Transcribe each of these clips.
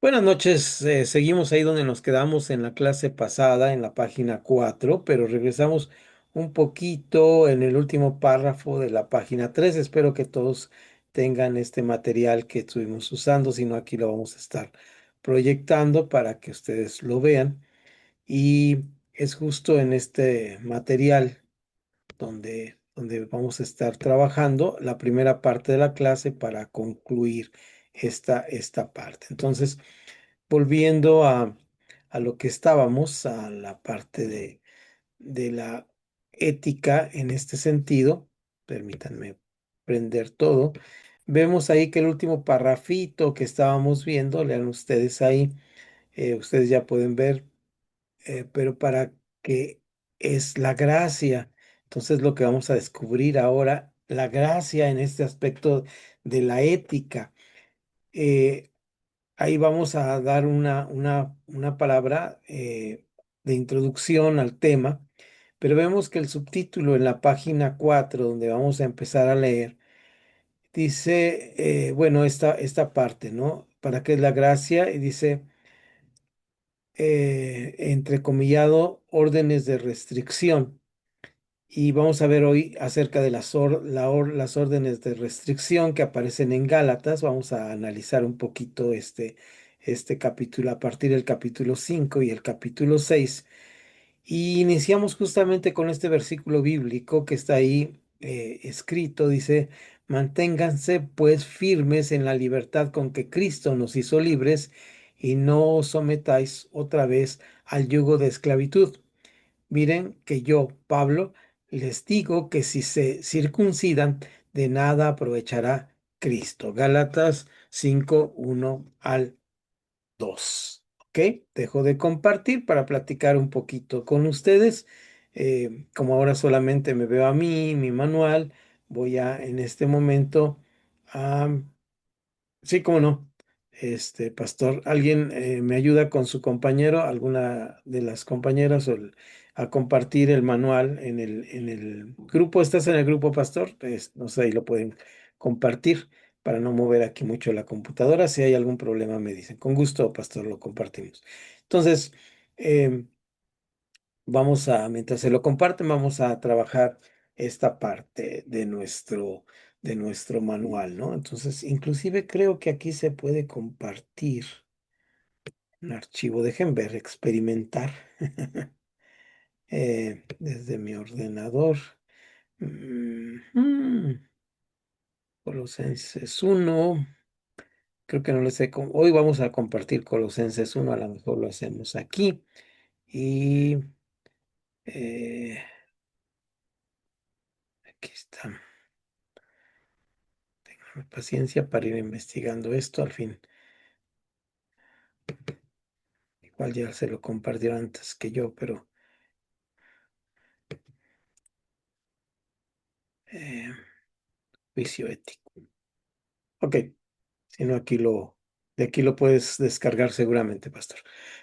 Buenas noches, seguimos ahí donde nos quedamos en la clase pasada, en la página 4, pero regresamos un poquito en el último párrafo de la página 3. Espero que todos tengan este material que estuvimos usando, si no aquí lo vamos a estar proyectando para que ustedes lo vean. Y es justo en este material donde vamos a estar trabajando la primera parte de la clase para concluir esta parte. Entonces, volviendo a lo que estábamos, a la parte de la ética en este sentido, permítanme prender todo. Vemos ahí que el último parrafito que estábamos viendo, lean ustedes ahí, ustedes ya pueden ver, pero para qué es la gracia. Entonces lo que vamos a descubrir ahora, la gracia en este aspecto de la ética. Eh, Ahí vamos a dar una palabra de introducción al tema, pero vemos que el subtítulo en la página 4, donde vamos a empezar a leer, dice, bueno, esta parte, ¿no? ¿Para qué es la gracia? Y dice, entrecomillado, órdenes de restricción. Y vamos a ver hoy acerca de las órdenes de restricción que aparecen en Gálatas. Vamos a analizar un poquito este capítulo a partir del capítulo 5 y el capítulo 6. Y iniciamos justamente con este versículo bíblico que está ahí escrito. Dice, manténganse pues firmes en la libertad con que Cristo nos hizo libres y no os sometáis otra vez al yugo de esclavitud. Miren que yo, Pablo, les digo que si se circuncidan, de nada aprovechará Cristo. Gálatas 5:1 al 2. ¿Ok? Dejo de compartir para platicar un poquito con ustedes. Como ahora solamente me veo a mí, mi manual, voy a en este momento a... Sí, cómo no. Pastor, ¿alguien me ayuda con su compañero, alguna de las compañeras, a compartir el manual en el grupo? ¿Estás en el grupo, pastor? No sé, ahí lo pueden compartir para no mover aquí mucho la computadora. Si hay algún problema, me dicen. Con gusto, pastor, lo compartimos. Entonces, em, mientras se lo comparten, vamos a trabajar esta parte de nuestro manual, ¿no? Entonces, inclusive creo que aquí se puede compartir un archivo. Dejen ver, experimentar desde mi ordenador. Mm, Colosenses 1. Creo que no les sé cómo. Hoy vamos a compartir Colosenses 1. A lo mejor lo hacemos aquí. Y eh, aquí está. Paciencia para ir investigando esto. Al fin, igual ya se lo compartieron antes que yo, pero eh, juicio ético. Ok, si no, de aquí lo puedes descargar seguramente, pastor.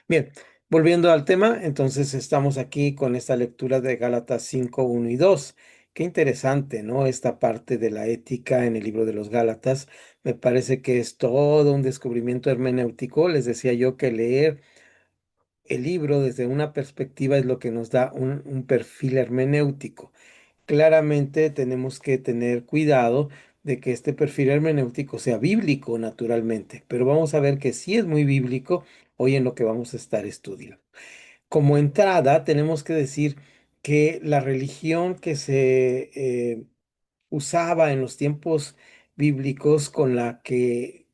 Bien, volviendo al tema, entonces estamos aquí con esta lectura de Gálatas 5:1 y 2. Qué interesante, ¿no? Esta parte de la ética en el libro de los Gálatas. Me parece que es todo un descubrimiento hermenéutico. Les decía yo que leer el libro desde una perspectiva es lo que nos da un perfil hermenéutico. Claramente tenemos que tener cuidado de que este perfil hermenéutico sea bíblico, naturalmente, pero vamos a ver que sí es muy bíblico hoy en lo que vamos a estar estudiando. Como entrada, tenemos que decir que la religión que se usaba en los tiempos bíblicos, con la que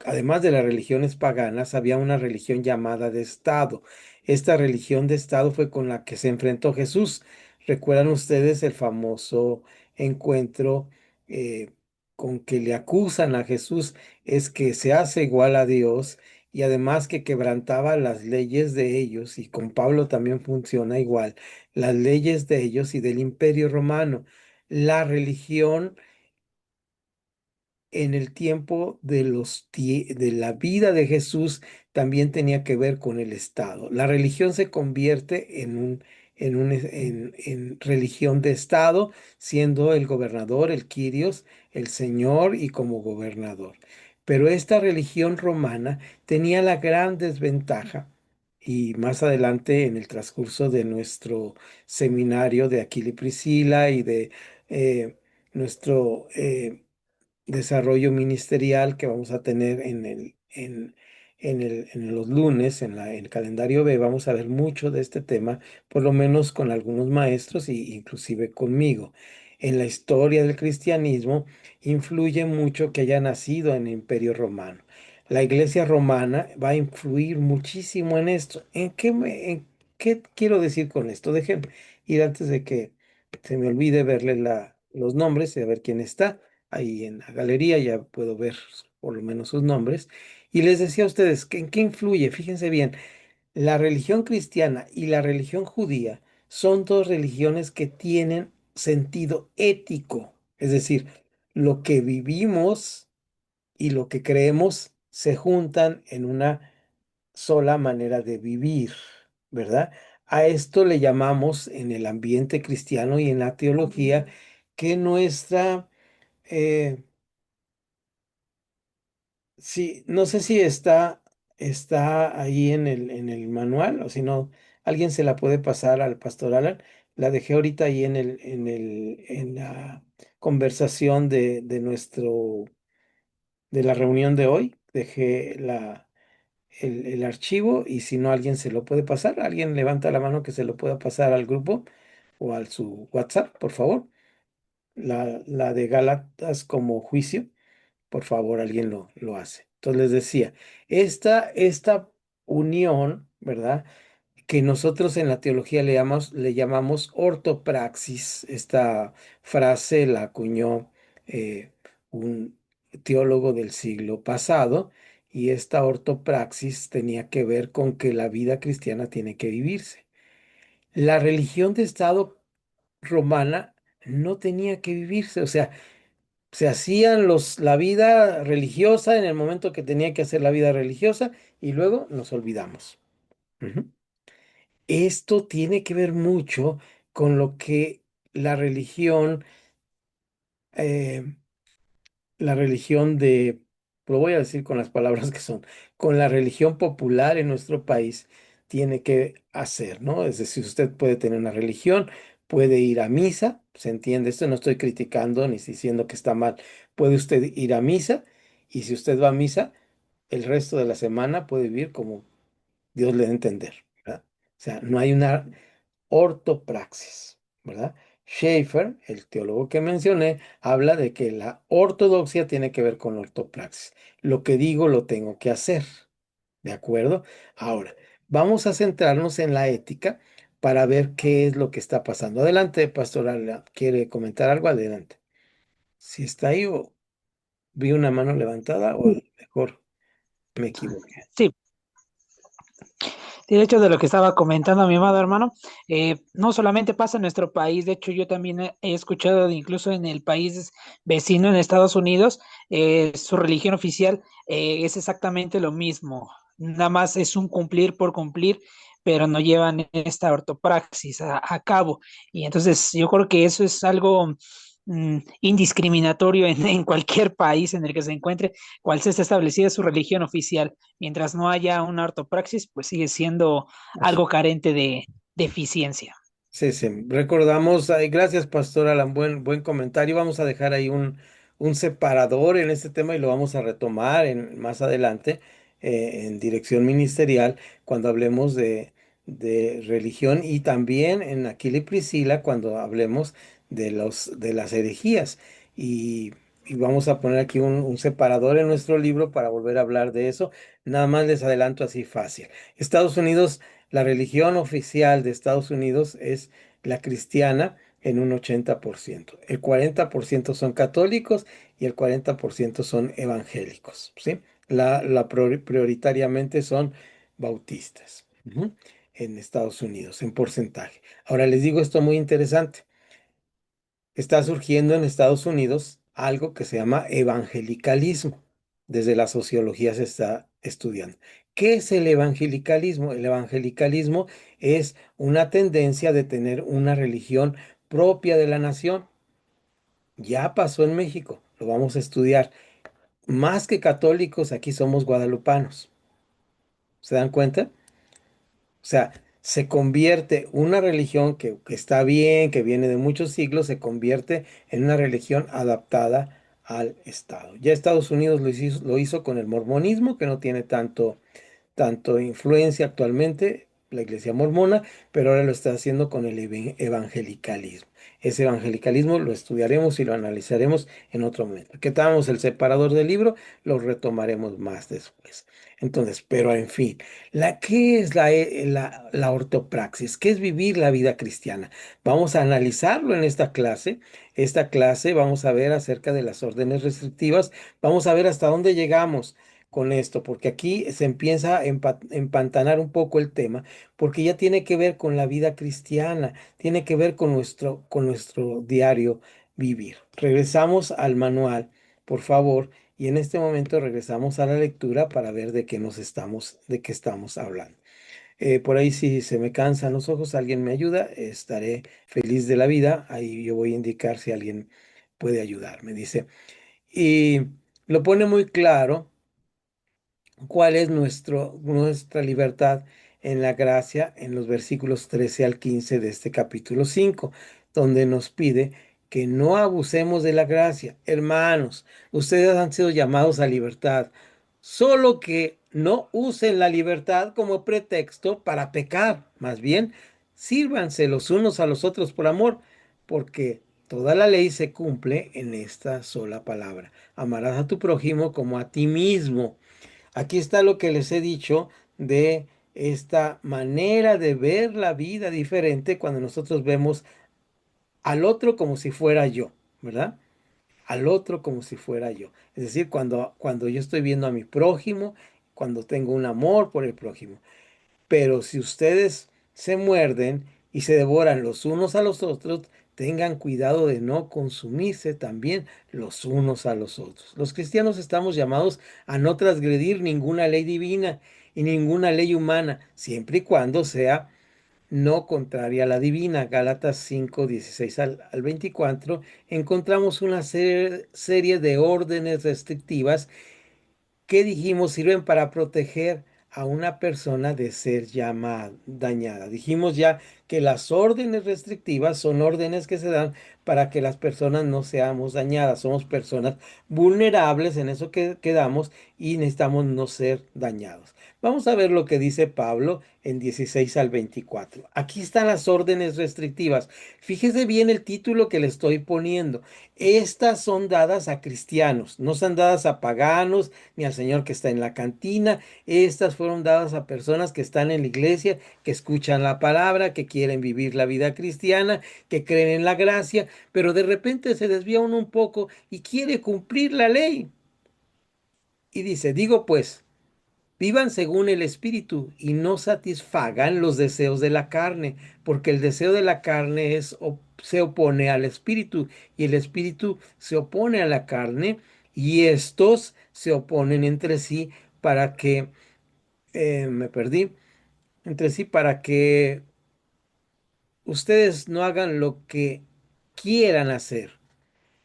además de las religiones paganas, había una religión llamada de Estado. Esta religión de Estado fue con la que se enfrentó Jesús. ¿Recuerdan ustedes el famoso encuentro eh, con que le acusan a Jesús? Es que se hace igual a Dios y además que quebrantaba las leyes de ellos, y con Pablo también funciona igual, las leyes de ellos y del Imperio Romano. La religión en el tiempo de la vida de Jesús también tenía que ver con el Estado. La religión se convierte en religión de Estado, siendo el gobernador, el Quirios, el Señor y como gobernador. Pero esta religión romana tenía la gran desventaja, y más adelante en el transcurso de nuestro seminario de Aquila y Priscila y de nuestro desarrollo ministerial que vamos a tener en los lunes, en el calendario B, vamos a ver mucho de este tema, por lo menos con algunos maestros y inclusive conmigo. En la historia del cristianismo influye mucho que haya nacido en el Imperio Romano. La Iglesia romana va a influir muchísimo en esto. En qué quiero decir con esto? Déjenme ir antes de que se me olvide verle los nombres y a ver quién está ahí en la galería, ya puedo ver por lo menos sus nombres. Y les decía a ustedes, ¿en qué influye? Fíjense bien, la religión cristiana y la religión judía son dos religiones que tienen sentido ético, es decir, lo que vivimos y lo que creemos se juntan en una sola manera de vivir, ¿verdad? A esto le llamamos en el ambiente cristiano y en la teología que nuestra... eh, Sí, no sé si está ahí en el manual o si no, alguien se la puede pasar al pastor Alan. La dejé ahorita ahí en la conversación de la reunión de hoy. Dejé el archivo y si no, alguien se lo puede pasar. Alguien levanta la mano que se lo pueda pasar al grupo o al su WhatsApp, por favor. La de Gálatas como juicio por favor, alguien lo hace. Entonces les decía, esta unión, ¿verdad? Que nosotros en la teología le llamamos ortopraxis. Esta frase la acuñó un teólogo del siglo pasado y esta ortopraxis tenía que ver con que la vida cristiana tiene que vivirse. La religión de Estado romana no tenía que vivirse, o sea, se hacían la vida religiosa en el momento que tenía que hacer la vida religiosa y luego nos olvidamos. Ujú. Esto tiene que ver mucho con lo que la religión, eh, la religión de, lo voy a decir con las palabras que son, con la religión popular en nuestro país tiene que hacer, ¿no? Es decir, usted puede tener una religión, puede ir a misa, ¿se entiende? Esto no estoy criticando ni diciendo que está mal. Puede usted ir a misa y si usted va a misa, el resto de la semana puede vivir como Dios le dé a entender, ¿verdad? O sea, no hay una ortopraxis, ¿verdad? Schaeffer, el teólogo que mencioné, habla de que la ortodoxia tiene que ver con la ortopraxis. Lo que digo lo tengo que hacer, ¿de acuerdo? Ahora, vamos a centrarnos en la ética para ver qué es lo que está pasando. Adelante, pastora, ¿quiere comentar algo? Adelante. Si está ahí o vi una mano levantada o a lo mejor me equivoqué. Sí, de hecho de lo que estaba comentando mi amado hermano, no solamente pasa en nuestro país, de hecho yo también he escuchado incluso en el país vecino, en Estados Unidos, su religión oficial es exactamente lo mismo, nada más es un cumplir por cumplir, pero no llevan esta ortopraxis a cabo. Y entonces yo creo que eso es algo indiscriminatorio en cualquier país en el que se encuentre, cual sea establecida su religión oficial. Mientras no haya una ortopraxis, pues sigue siendo algo carente de eficiencia. Sí, sí, recordamos, ay, gracias Pastor Alan, buen comentario. Vamos a dejar ahí un separador en este tema y lo vamos a retomar más adelante en dirección ministerial cuando hablemos de religión y también en Aquila y Priscila cuando hablemos de las herejías. Y, y vamos a poner aquí un separador en nuestro libro para volver a hablar de eso. Nada más les adelanto así fácil. Estados Unidos. La religión oficial de Estados Unidos es la cristiana en un 80%. El 40% son católicos y el 40% son evangélicos, ¿sí? Prioritariamente son bautistas, ujú, en Estados Unidos, en porcentaje. Ahora les digo esto muy interesante. Está surgiendo en Estados Unidos algo que se llama evangelicalismo. Desde la sociología se está estudiando. ¿Qué es el evangelicalismo? El evangelicalismo es una tendencia de tener una religión propia de la nación. Ya pasó en México, lo vamos a estudiar. más que católicos, aquí somos guadalupanos. ¿Se dan cuenta? O sea, se convierte una religión que está bien, que viene de muchos siglos, se convierte en una religión adaptada al Estado. Ya Estados Unidos lo hizo con el mormonismo, que no tiene tanto influencia actualmente la iglesia mormona, pero ahora lo está haciendo con el evangelicalismo. Ese evangelicalismo lo estudiaremos y lo analizaremos en otro momento. Que tomamos el separador del libro, lo retomaremos más después. Entonces, pero en fin, ¿qué es la ortopraxis? ¿Qué es vivir la vida cristiana? Vamos a analizarlo en esta clase. Esta clase vamos a ver acerca de las órdenes restrictivas, vamos a ver hasta dónde llegamos con esto, porque aquí se empieza a empantanar un poco el tema, porque ya tiene que ver con la vida cristiana, tiene que ver con nuestro diario vivir. Regresamos al manual, por favor, y en este momento regresamos a la lectura para ver de qué estamos hablando. Por ahí si se me cansan los ojos, alguien me ayuda, estaré feliz de la vida. Ahí yo voy a indicar si alguien puede ayudarme, dice. Y lo pone muy claro cuál es nuestra libertad en la gracia en los versículos 13 al 15 de este capítulo 5, donde nos pide que no abusemos de la gracia. Hermanos, ustedes han sido llamados a libertad, solo que no usen la libertad como pretexto para pecar. Más bien, sírvanse los unos a los otros por amor, porque toda la ley se cumple en esta sola palabra. Amarás a tu prójimo como a ti mismo. Aquí está lo que les he dicho de esta manera de ver la vida diferente cuando nosotros vemos al otro como si fuera yo, ¿verdad? Al otro como si fuera yo. Es decir, cuando yo estoy viendo a mi prójimo, cuando tengo un amor por el prójimo. Pero si ustedes se muerden y se devoran los unos a los otros, tengan cuidado de no consumirse también los unos a los otros. Los cristianos estamos llamados a no transgredir ninguna ley divina y ninguna ley humana, siempre y cuando sea no contraria a la divina. Gálatas 5 16 al 24, encontramos una serie de órdenes restrictivas que dijimos sirven para proteger a una persona de ser dañada. Dijimos ya que las órdenes restrictivas son órdenes que se dan para que las personas no seamos dañadas. Somos personas vulnerables en eso que quedamos y necesitamos no ser dañados. Vamos a ver lo que dice Pablo en 16 al 24. Aquí están las órdenes restrictivas. Fíjese bien el título que le estoy poniendo. Estas son dadas a cristianos, no son dadas a paganos ni al señor que está en la cantina. Estas fueron dadas a personas que están en la iglesia, que escuchan la palabra, que quieren vivir la vida cristiana, que creen en la gracia, pero de repente se desvía uno un poco y quiere cumplir la ley. Y dice, digo pues, vivan según el Espíritu y no satisfagan los deseos de la carne, porque el deseo de la carne se opone al Espíritu y el Espíritu se opone a la carne y estos se oponen entre sí para que, me perdí, entre sí para que ustedes no hagan lo que quieran hacer.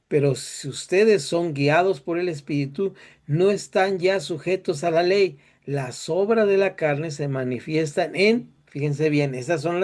Pero si ustedes son guiados por el Espíritu, no están ya sujetos a la ley. Las obras de la carne se manifiestan fíjense bien, esas son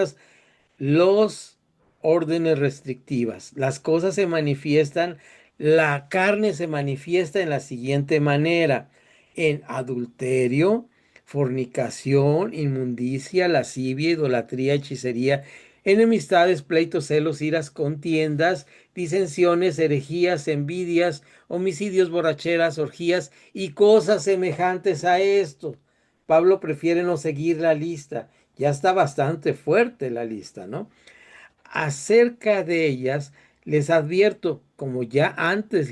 los órdenes restrictivas. Las cosas se manifiestan, la carne se manifiesta en la siguiente manera: en adulterio, fornicación, inmundicia, lascivia, idolatría, hechicería, enemistades, pleitos, celos, iras, contiendas, disensiones, herejías, envidias, homicidios, borracheras, orgías y cosas semejantes a esto. Pablo prefiere no seguir la lista. Ya está bastante fuerte la lista, ¿no? Acerca de ellas, les advierto, como ya antes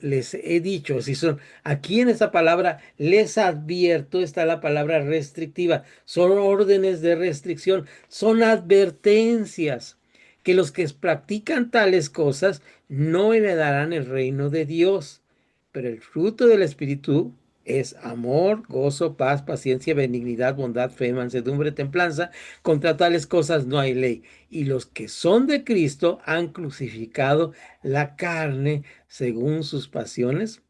les he dicho, si son aquí en esa palabra, les advierto, está la palabra restrictiva, son órdenes de restricción, son advertencias que los que practican tales cosas no heredarán el reino de Dios. Pero el fruto del Espíritu es amor, gozo, paz, paciencia, benignidad, bondad, fe, mansedumbre, templanza. Contra tales cosas no hay ley. Y los que son de Cristo han crucificado la carne según sus pasiones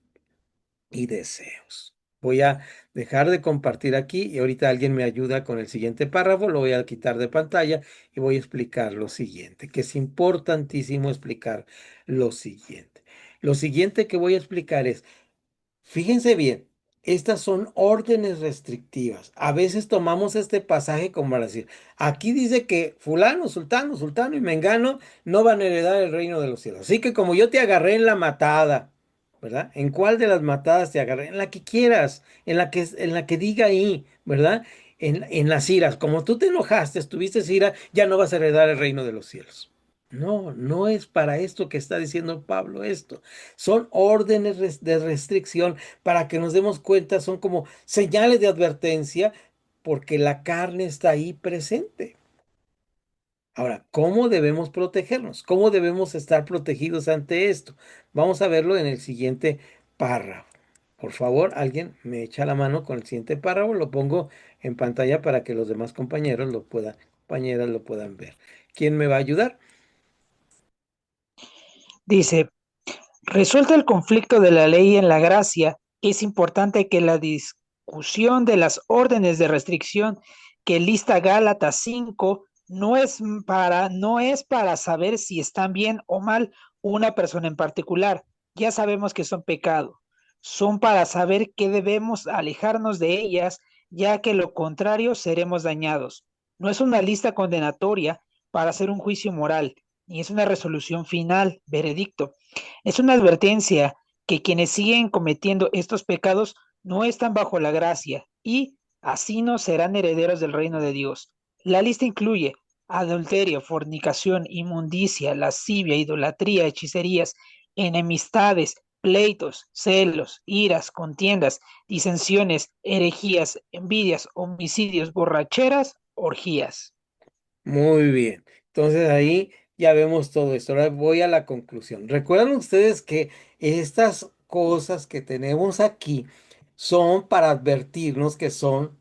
y deseos. Voy a dejar de compartir aquí y ahorita alguien me ayuda con el siguiente párrafo, lo voy a quitar de pantalla y voy a explicar lo siguiente, que es importantísimo explicar lo siguiente. Lo siguiente que voy a explicar es, fíjense bien, estas son órdenes restrictivas. A veces tomamos este pasaje como para decir, aquí dice que fulano, sultano, sultano y mengano no van a heredar el reino de los cielos. Así que como yo te agarré en la matada, ¿verdad? ¿En cuál de las matadas te agarré? En la que quieras, en la que diga ahí, ¿verdad? En las iras. Como tú te enojaste, estuviste ira, ya no vas a heredar el reino de los cielos. No, no es para esto que está diciendo Pablo esto. Son órdenes de restricción para que nos demos cuenta, son como señales de advertencia porque la carne está ahí presente. Ahora, ¿cómo debemos protegernos? ¿Cómo debemos estar protegidos ante esto? Vamos a verlo en el siguiente párrafo. Por favor, alguien me echa la mano con el siguiente párrafo, lo pongo en pantalla para que los demás compañeras lo puedan ver. ¿Quién me va a ayudar? Dice, resuelto el conflicto de la ley en la gracia, es importante que la discusión de las órdenes de restricción que lista Gálatas 5 no es para saber si están bien o mal una persona en particular. Ya sabemos que son pecado. Son para saber que debemos alejarnos de ellas, ya que lo contrario seremos dañados. No es una lista condenatoria para hacer un juicio moral, ni es una resolución final, veredicto. Es una advertencia que quienes siguen cometiendo estos pecados no están bajo la gracia y así no serán herederos del reino de Dios. La lista incluye adulterio, fornicación, inmundicia, lascivia, idolatría, hechicerías, enemistades, pleitos, celos, iras, contiendas, disensiones, herejías, envidias, homicidios, borracheras, orgías. Muy bien. Entonces ahí ya vemos todo esto. Ahora voy a la conclusión. ¿Recuerdan ustedes que estas cosas que tenemos aquí son para advertirnos que son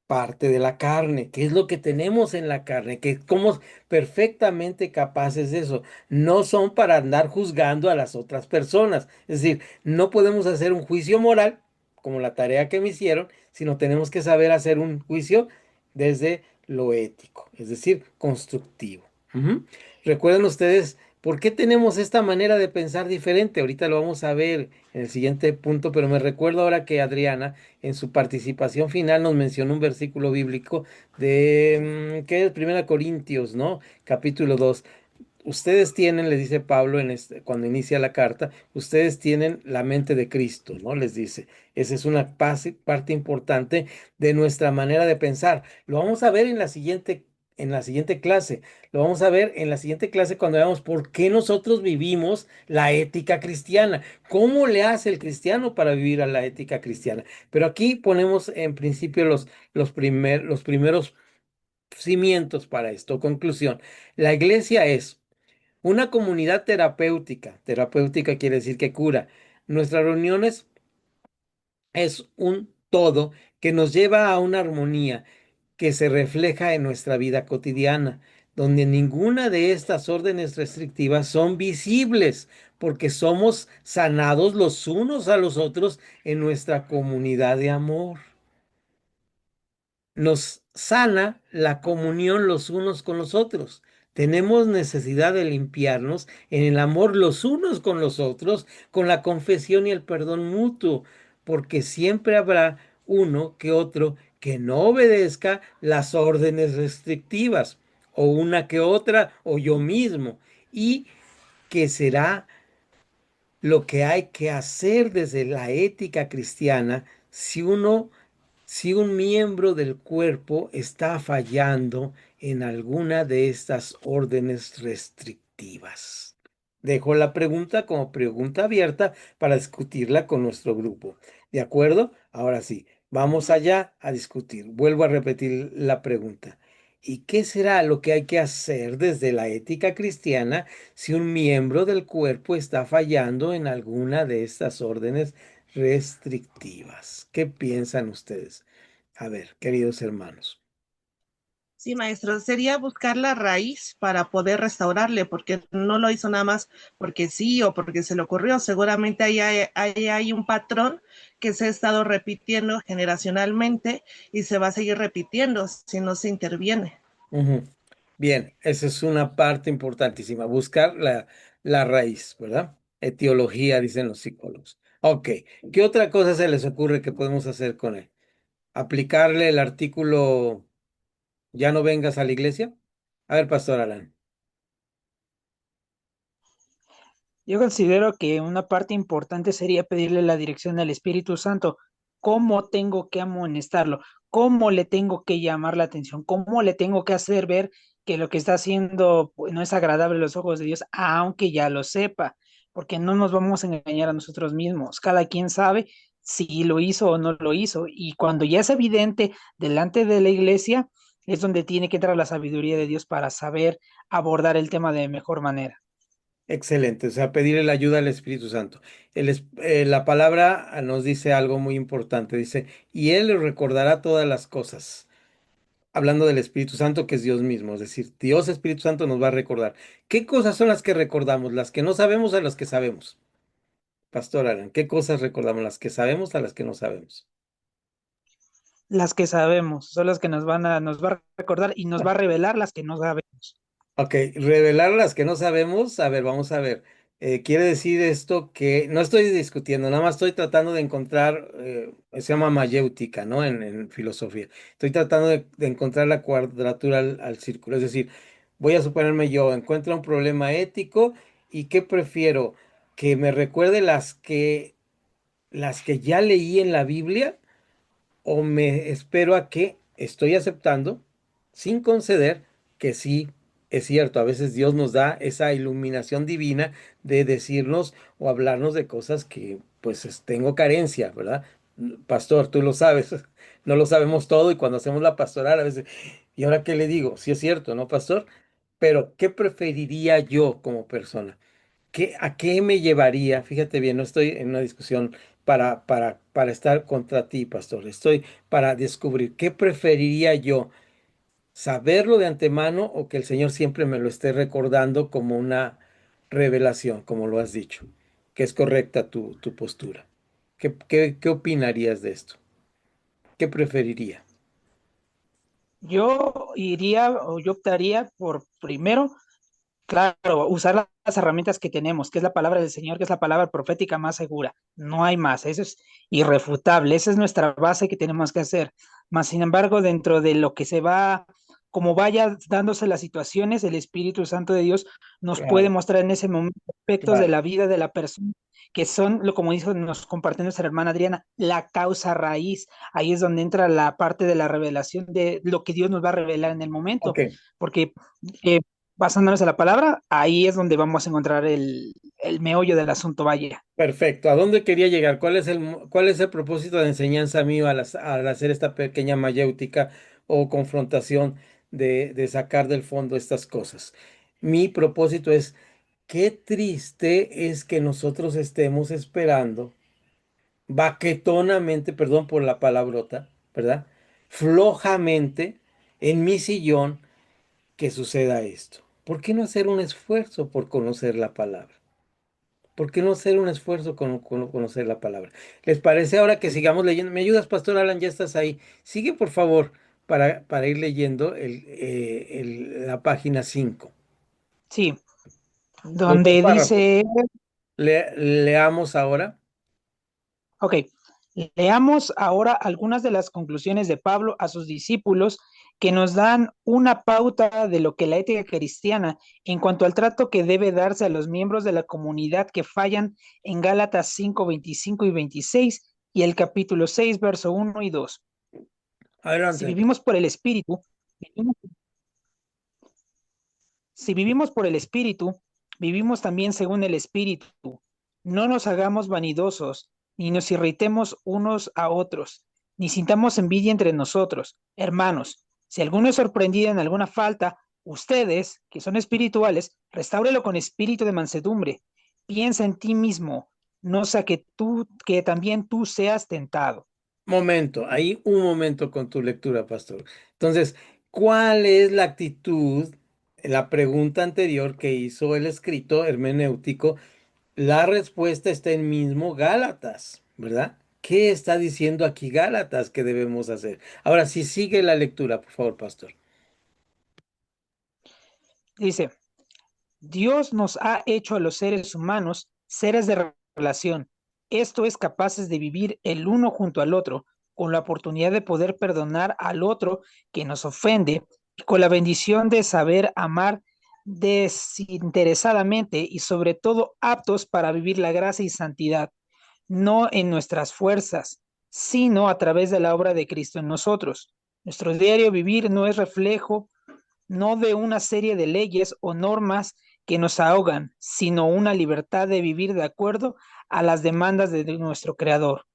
parte de la carne? ¿Qué es lo que tenemos en la carne? Que somos perfectamente capaces de eso. No son para andar juzgando a las otras personas. Es decir, no podemos hacer un juicio moral como la tarea que me hicieron, sino tenemos que saber hacer un juicio desde lo ético, es decir, constructivo. Ujú. ¿Recuerdan ustedes por qué tenemos esta manera de pensar diferente? Ahorita lo vamos a ver en el siguiente punto, pero me recuerdo ahora que Adriana en su participación final nos mencionó un versículo bíblico de, que es Primera Corintios, ¿no? Capítulo 2. Ustedes tienen, les dice Pablo cuando inicia la carta, ustedes tienen la mente de Cristo, ¿no? Les dice, esa es una parte importante de nuestra manera de pensar. Lo vamos a ver en la siguiente clase. Lo vamos a ver en la siguiente clase cuando veamos por qué nosotros vivimos la ética cristiana. ¿Cómo le hace el cristiano para vivir a la ética cristiana? Pero aquí ponemos en principio los primeros cimientos para esto. Conclusión. La iglesia es una comunidad terapéutica. Terapéutica quiere decir que cura. Nuestras reuniones es un todo que nos lleva a una armonía que se refleja en nuestra vida cotidiana, donde ninguna de estas órdenes restrictivas son visibles, porque somos sanados los unos a los otros en nuestra comunidad de amor. Nos sana la comunión los unos con los otros. Tenemos necesidad de limpiarnos en el amor los unos con los otros, con la confesión y el perdón mutuo, porque siempre habrá uno que otro que no obedezca las órdenes restrictivas, o una que otra, o yo mismo, y que será lo que hay que hacer desde la ética cristiana si un miembro del cuerpo está fallando en alguna de estas órdenes restrictivas. Dejo la pregunta como pregunta abierta para discutirla con nuestro grupo. ¿De acuerdo? Ahora sí, vamos allá a discutir. Vuelvo a repetir la pregunta. ¿Y qué será lo que hay que hacer desde la ética cristiana si un miembro del cuerpo está fallando en alguna de estas órdenes restrictivas? ¿Qué piensan ustedes? A ver, queridos hermanos. Sí, maestro, sería buscar la raíz para poder restaurarle, porque no lo hizo nada más porque sí o porque se le ocurrió. Seguramente hay un patrón que se ha estado repitiendo generacionalmente y se va a seguir repitiendo si no se interviene. Ujú. Bien, esa es una parte importantísima, buscar la raíz, ¿verdad? Etiología, dicen los psicólogos. Ok, ¿qué otra cosa se les ocurre que podemos hacer con él? ¿Aplicarle el artículo ya no vengas a la iglesia? A ver, Pastor Alan. Yo considero que una parte importante sería pedirle la dirección al Espíritu Santo. ¿Cómo tengo que amonestarlo? ¿Cómo le tengo que llamar la atención? ¿Cómo le tengo que hacer ver que lo que está haciendo pues, no es agradable a los ojos de Dios, aunque ya lo sepa? Porque no nos vamos a engañar a nosotros mismos. Cada quien sabe si lo hizo o no lo hizo. Y cuando ya es evidente delante de la iglesia, es donde tiene que entrar la sabiduría de Dios para saber abordar el tema de mejor manera. Excelente, o sea, pedirle la ayuda al Espíritu Santo. La palabra nos dice algo muy importante, dice, y Él le recordará todas las cosas. Hablando del Espíritu Santo, que es Dios mismo, es decir, Dios Espíritu Santo nos va a recordar. ¿Qué cosas son las que recordamos? ¿Las que no sabemos o las que sabemos? Pastor Alan, ¿qué cosas recordamos? ¿Las que sabemos o las que no sabemos? Las que sabemos, son las que nos va a recordar y nos va a revelar las que no sabemos. Ok, revelar las que no sabemos. A ver, vamos a ver. Quiere decir esto que no estoy discutiendo, nada más estoy tratando de encontrar, se llama mayéutica, ¿no? En filosofía. Estoy tratando de encontrar la cuadratura al círculo. Es decir, voy a suponerme yo, encuentro un problema ético y ¿qué prefiero? ¿Que me recuerde las que ya leí en la Biblia? ¿O me espero a que estoy aceptando, sin conceder, que sí es cierto? A veces Dios nos da esa iluminación divina de decirnos o hablarnos de cosas que pues tengo carencia, ¿verdad? Pastor, tú lo sabes, no lo sabemos todo y cuando hacemos la pastoral a veces, ¿y ahora qué le digo? Sí es cierto, ¿no, pastor? Pero ¿qué preferiría yo como persona? ¿A qué me llevaría? Fíjate bien, no estoy en una discusión para estar contra ti, pastor. Estoy para descubrir qué preferiría yo, saberlo de antemano o que el Señor siempre me lo esté recordando como una revelación, como lo has dicho, que es correcta tu postura. ¿Qué opinarías de esto? ¿Qué preferiría? Yo iría o yo optaría por primero, claro, usar las herramientas que tenemos, que es la palabra del Señor, que es la palabra profética más segura. No hay más, eso es irrefutable, esa es nuestra base que tenemos que hacer. Más sin embargo, dentro de lo que se va, como vaya dándose las situaciones, el Espíritu Santo de Dios nos puede Claro, mostrar en ese momento aspectos de claro. la vida de la persona que son, lo como dijo, nos compartió nuestra hermana Adriana, la causa raíz. Ahí es donde entra la parte de la revelación de lo que Dios nos va a revelar en el momento, Ok, porque eh, basándonos en la palabra, ahí es donde vamos a encontrar el meollo del asunto, vaya. perfecto. ¿A dónde quería llegar? Cuál es el propósito de enseñanza mío al hacer esta pequeña mayéutica o confrontación de sacar del fondo estas cosas? Mi propósito es, qué triste es que nosotros estemos esperando baquetonamente, perdón por la palabrota, ¿verdad? Flojamente en mi sillón que suceda esto. ¿Por qué no hacer un esfuerzo por conocer la palabra? ¿Por qué no hacer un esfuerzo con conocer la palabra? ¿Les parece ahora que sigamos leyendo? ¿Me ayudas, Pastor Alan? Ya estás ahí. Sigue, por favor, para ir leyendo la página 5. Sí, Los dos donde párrafos. dice, Leamos ahora. ok, leamos ahora algunas de las conclusiones de Pablo a sus discípulos que nos dan una pauta de lo que la ética cristiana en cuanto al trato que debe darse a los miembros de la comunidad que fallan en Gálatas 5 25 y 26 y el capítulo 6 verso 1 y 2. Si Adelante. vivimos por el Espíritu, vivimos Si vivimos por el Espíritu, vivimos también según el Espíritu. No nos hagamos vanidosos, ni nos irritemos unos a otros, ni sintamos envidia entre nosotros. Hermanos, si alguno es sorprendido en alguna falta, ustedes, que son espirituales, restáurelo con espíritu de mansedumbre. Piensa en ti mismo, no sea que también tú seas tentado. Momento, ahí un momento con tu lectura, pastor. Entonces, ¿Cuál es la actitud? La pregunta anterior que hizo el escrito hermenéutico, la respuesta está en mismo Gálatas, ¿verdad? ¿Qué está diciendo aquí Gálatas que debemos hacer? Ahora, si sigue la lectura, por favor, pastor. Dice, Dios nos ha hecho a los seres humanos seres de relación. Esto es capaces de vivir el uno junto al otro, con la oportunidad de poder perdonar al otro que nos ofende, y con la bendición de saber amar desinteresadamente y sobre todo aptos para vivir la gracia y santidad, no en nuestras fuerzas, sino a través de la obra de Cristo en nosotros. Nuestro diario vivir no es reflejo no de una serie de leyes o normas que nos ahogan, sino una libertad de vivir de acuerdo a las demandas de nuestro Creador.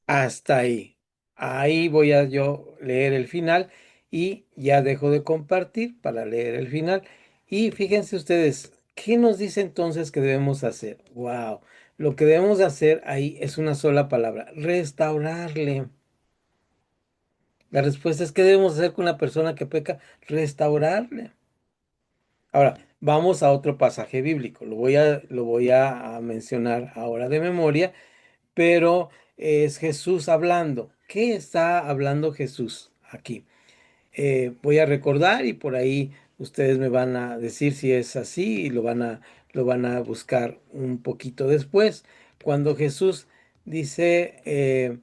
Hasta ahí. Ahí voy a yo leer el final y ya dejo de compartir para leer el final. Y fíjense ustedes, ¿qué nos dice entonces que debemos hacer? Wow, lo que debemos hacer ahí es una sola palabra, restaurarle. La respuesta es, ¿qué debemos hacer con una persona que peca? Restaurarle. Ahora, vamos a otro pasaje bíblico. Lo voy a mencionar ahora de memoria, pero es Jesús hablando. ¿Qué está hablando Jesús aquí? Voy a recordar y por ahí ustedes me van a decir si es así y lo van a buscar un poquito después. Cuando Jesús dice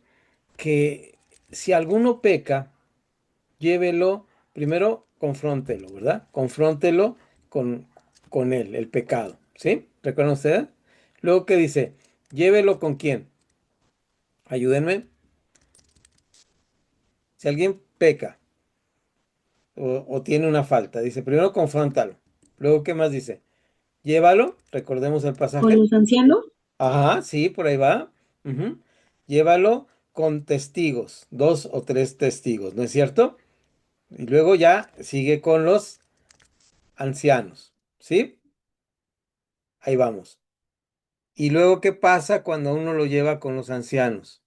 que si alguno peca, llévelo, primero confróntelo, ¿verdad? Confróntelo con, con él, el pecado, ¿sí? ¿Recuerdan ustedes? Luego que dice, llévelo con quién. Ayúdenme. Si alguien peca o tiene una falta, dice, primero confróntalo. Luego, ¿qué más dice? Llévalo, recordemos el ¿Con pasaje. los ancianos? Ajá, sí, por ahí va. Ujú. Llévalo con testigos, 2 o 3 testigos, ¿no es cierto? Y luego ya sigue con los ancianos, ¿sí? Ahí vamos. ¿Y luego qué pasa cuando uno lo lleva con los ancianos?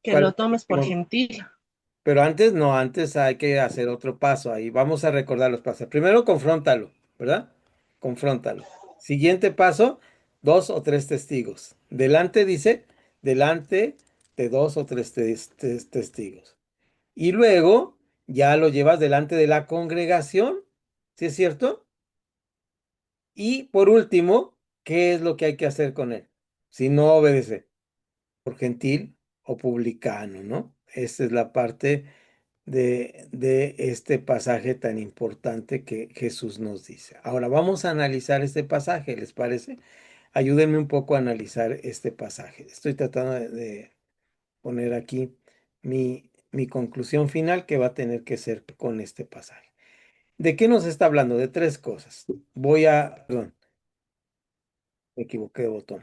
Que ¿Cuál es lo el tomes por último? gentil. Pero antes no, antes hay que hacer otro paso ahí. Vamos a recordar los pasos. Primero, confróntalo, ¿verdad? Confróntalo. Siguiente paso, 2 o 3 testigos. Delante dice, delante de 2 o 3 testigos. Y luego ya lo llevas delante de la congregación, ¿sí es cierto? Y por último, ¿qué es lo que hay que hacer con él? Si no obedece, por gentil o publicano, ¿no? Esta es la parte de este pasaje tan importante que Jesús nos dice. Ahora vamos a analizar este pasaje, ¿les parece? Ayúdenme un poco a analizar este pasaje. Estoy tratando de poner aquí mi conclusión final que va a tener que ser con este pasaje. ¿De qué nos está hablando? De 3 cosas. Perdón, me equivoqué de botón.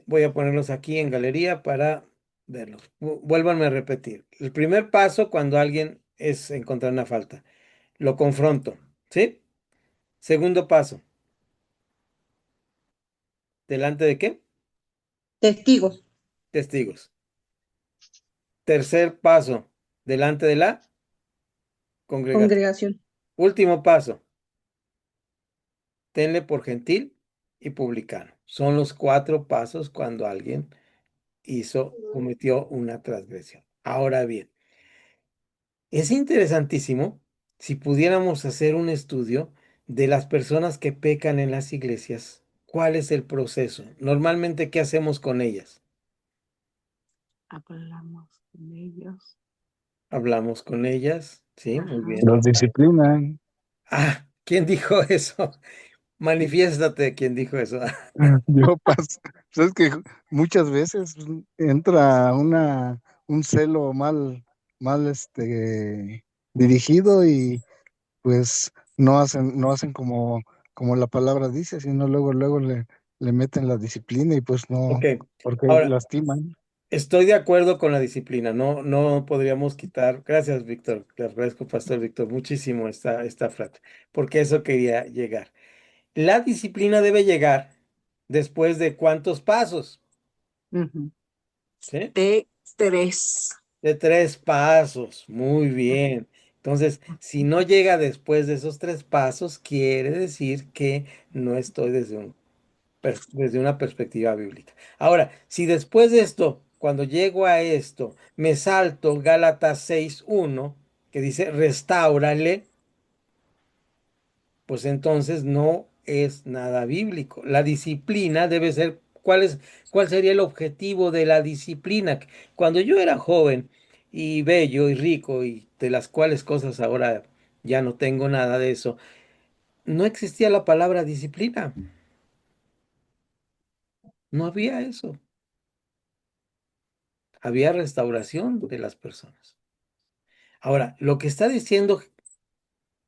Voy a ponerlos aquí en galería para verlos. Vuélvanme a repetir. El primer paso cuando alguien es encontrar una falta, lo confronto, ¿sí? Segundo paso, ¿delante de qué? Testigos, Testigos. Tercer paso, delante de la congregación. congregación. Último paso, tenle por gentil y publicano. Son los 4 pasos cuando alguien cometió una transgresión. Ahora bien, es interesantísimo si pudiéramos hacer un estudio de las personas que pecan en las iglesias. ¿Cuál es el proceso? Normalmente, ¿qué hacemos con ellas? Hablamos con ellos. Hablamos con ellas. Sí, muy Ajá. bien. Los disciplinan. ¿Quién dijo eso? Manifiéstate, ¿quién dijo eso? Yo paso. Pues es que muchas veces entra un celo mal dirigido y pues no hacen como la palabra dice, sino luego le meten la disciplina y pues Ok, no, porque ahora, lastiman. estoy de acuerdo con la disciplina. No, no podríamos quitar. Gracias, Víctor. Le agradezco, Pastor Víctor, muchísimo esta frase, porque eso quería llegar. La disciplina debe llegar después de ¿cuántos pasos? Ujú. ¿Sí? De 3. De 3 pasos. Muy bien. Entonces, si no llega después de esos 3 pasos, quiere decir que no estoy desde una perspectiva bíblica. Ahora, si después de esto, cuando llego a esto, me salto Gálatas 6:1, que dice, restáurale, pues entonces no es nada bíblico. La disciplina debe ser, ¿cuál sería el objetivo de la disciplina? Cuando yo era joven y bello y rico y de las cuales cosas ahora ya no tengo nada de eso, no existía la palabra disciplina. No había eso. Había restauración de las personas. Ahora, lo que está diciendo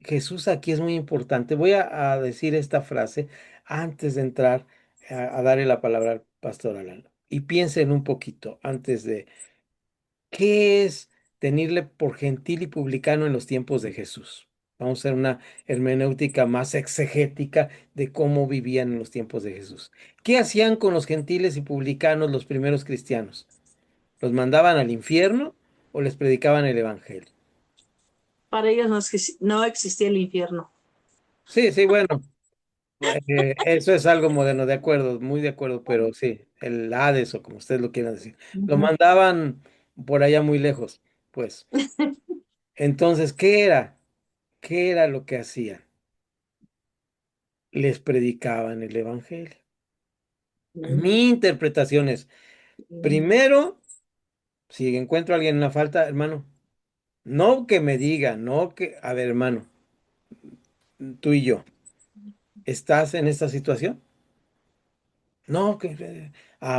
Jesús aquí es muy importante. Voy a decir esta frase antes de entrar a darle la palabra al pastor Alan. Y piensen un poquito antes de qué es tenerle por gentil y publicano en los tiempos de Jesús. Vamos a hacer una hermenéutica más exegética de cómo vivían en los tiempos de Jesús. ¿Qué hacían con los gentiles y publicanos los primeros cristianos? ¿Los mandaban al infierno o les predicaban el evangelio? Para ellos no existía el infierno. Sí, sí, bueno, eso es algo moderno, de acuerdo, muy de acuerdo, pero sí, el Hades o como ustedes lo quieran decir, lo Ujú. mandaban por allá muy lejos, pues. Entonces, ¿qué era? ¿Qué era lo que hacían? Les predicaban el evangelio. Mi interpretación es, primero, si encuentro a alguien en la falta, hermano, no que me diga, no que, a ver, hermano, tú y yo, ¿estás en esta situación? No,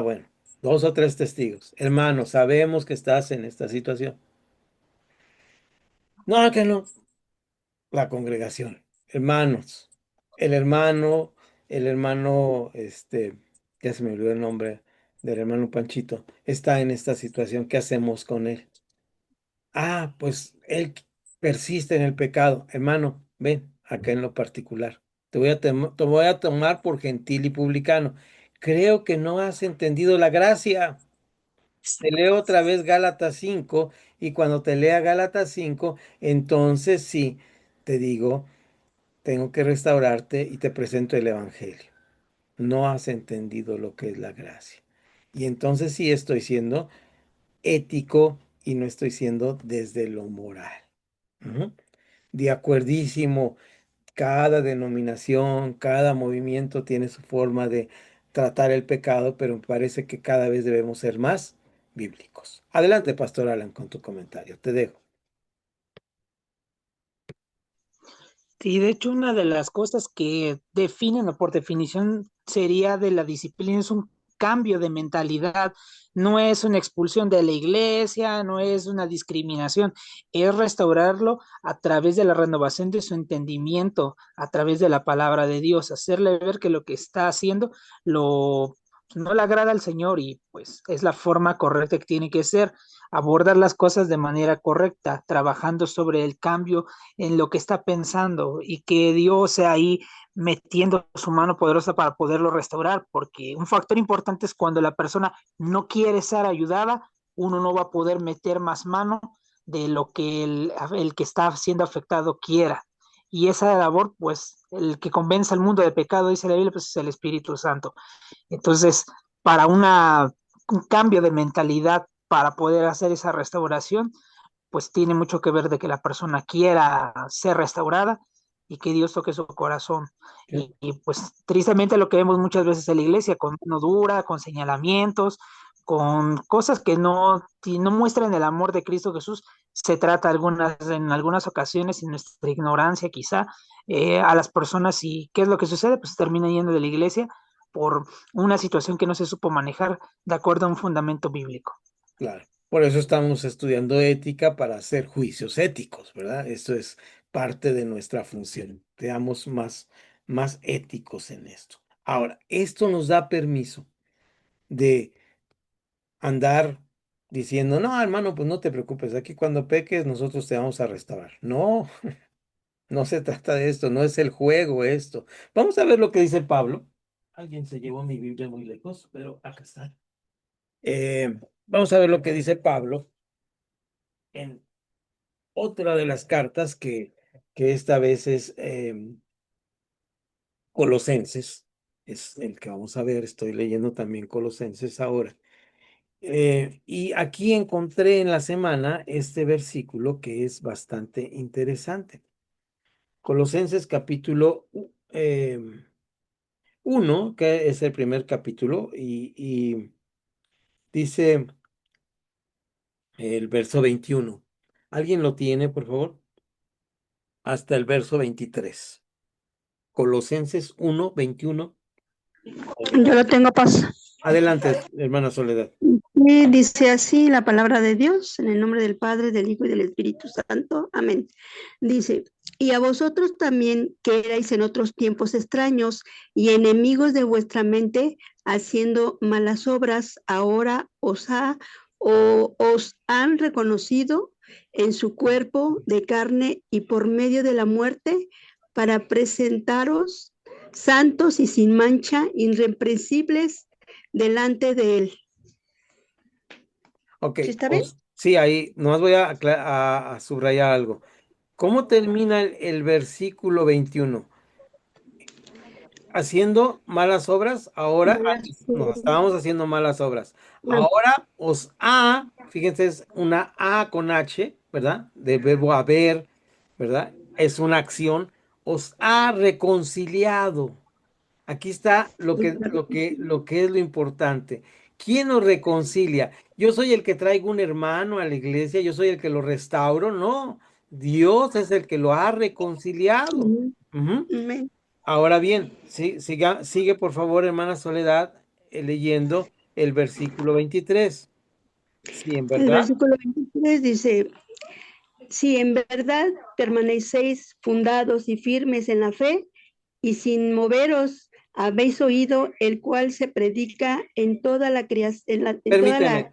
bueno, 2 o 3 testigos. Hermano, sabemos que estás en esta situación. No, que no. La congregación. Hermanos. El hermano, ya se me olvidó el nombre del hermano Panchito, está en esta situación. ¿Qué hacemos con él? Ah, pues él persiste en el pecado. Hermano, ven, acá en lo particular. Te voy a tomar por gentil y publicano. Creo que no has entendido la gracia. Te leo otra vez Gálatas 5 y cuando te lea Gálatas 5, entonces sí, te digo, tengo que restaurarte y te presento el Evangelio. No has entendido lo que es la gracia. Y entonces sí estoy siendo ético y no estoy siendo desde lo moral. Ujú. De acuerdísimo, cada denominación, cada movimiento tiene su forma de tratar el pecado, pero me parece que cada vez debemos ser más bíblicos. Adelante, Pastor Alan, con tu comentario. Te dejo. Sí, de hecho, una de las cosas que definen o por definición sería de la disciplina es un cambio de mentalidad, no es una expulsión de la iglesia, no es una discriminación, es restaurarlo a través de la renovación de su entendimiento, a través de la palabra de Dios, hacerle ver que lo que está haciendo lo no le agrada al Señor y pues es la forma correcta que tiene que ser, abordar las cosas de manera correcta, trabajando sobre el cambio en lo que está pensando y que Dios sea ahí metiendo su mano poderosa para poderlo restaurar, porque un factor importante es cuando la persona no quiere ser ayudada, uno no va a poder meter más mano de lo que el que está siendo afectado quiera. Y esa labor, pues, el que convence al mundo de pecado, dice la Biblia, pues es el Espíritu Santo. Entonces, para un cambio de mentalidad, para poder hacer esa restauración, pues tiene mucho que ver de que la persona quiera ser restaurada y que Dios toque su corazón. Pues tristemente lo que vemos muchas veces en la iglesia, con mano dura, con señalamientos, con cosas que no muestran el amor de Cristo Jesús, se trata en algunas ocasiones, en nuestra ignorancia quizá, a las personas y qué es lo que sucede, pues termina yendo de la iglesia por una situación que no se supo manejar de acuerdo a un fundamento bíblico. Claro. Por eso estamos estudiando ética para hacer juicios éticos, ¿verdad? Esto es parte de nuestra función. Seamos más éticos en esto. Ahora, esto nos da permiso de andar diciendo, no, hermano, pues no te preocupes, aquí cuando peques nosotros te vamos a restaurar. No, no se trata de esto, no es el juego esto. Vamos a ver lo que dice Pablo. Alguien se llevó mi Biblia muy lejos, pero acá está. Vamos a ver lo que dice Pablo en otra de las cartas que esta vez es Colosenses, es el que vamos a ver, estoy leyendo también Colosenses ahora. Y aquí encontré en la semana este versículo que es bastante interesante. Colosenses capítulo 1, que es el primer capítulo, y dice el verso 21. ¿Alguien lo tiene, por favor? Hasta el verso 23. Colosenses 1:21. Yo lo tengo, Paz. Adelante, hermana Soledad. Y dice así la palabra de Dios, en el nombre del Padre, del Hijo y del Espíritu Santo. Amén. Dice, y a vosotros también que erais en otros tiempos extraños y enemigos de vuestra mente, haciendo malas obras, ahora os han reconocido en su cuerpo de carne y por medio de la muerte, para presentaros santos y sin mancha, irreprensibles delante de él. Ok, ¿Sí está bien? sí, ahí nomás voy a subrayar algo. ¿Cómo termina el versículo 21? Haciendo malas obras, ahora antes no, estábamos haciendo malas obras. Ahora fíjense, es una A con H, ¿verdad? Del verbo haber, ¿verdad? Es una acción, os ha reconciliado. Aquí está lo que es lo importante. ¿Quién nos reconcilia? Yo soy el que traigo un hermano a la iglesia, yo soy el que lo restauro. No, Dios es el que lo ha reconciliado. Ujú. Amén. Ahora bien, sigue por favor, hermana Soledad, leyendo el versículo 23. Sí, en El verdad. versículo 23 dice, si en verdad permanecéis fundados y firmes en la fe y sin moveros, habéis oído el cual se predica en toda la creación, Permíteme,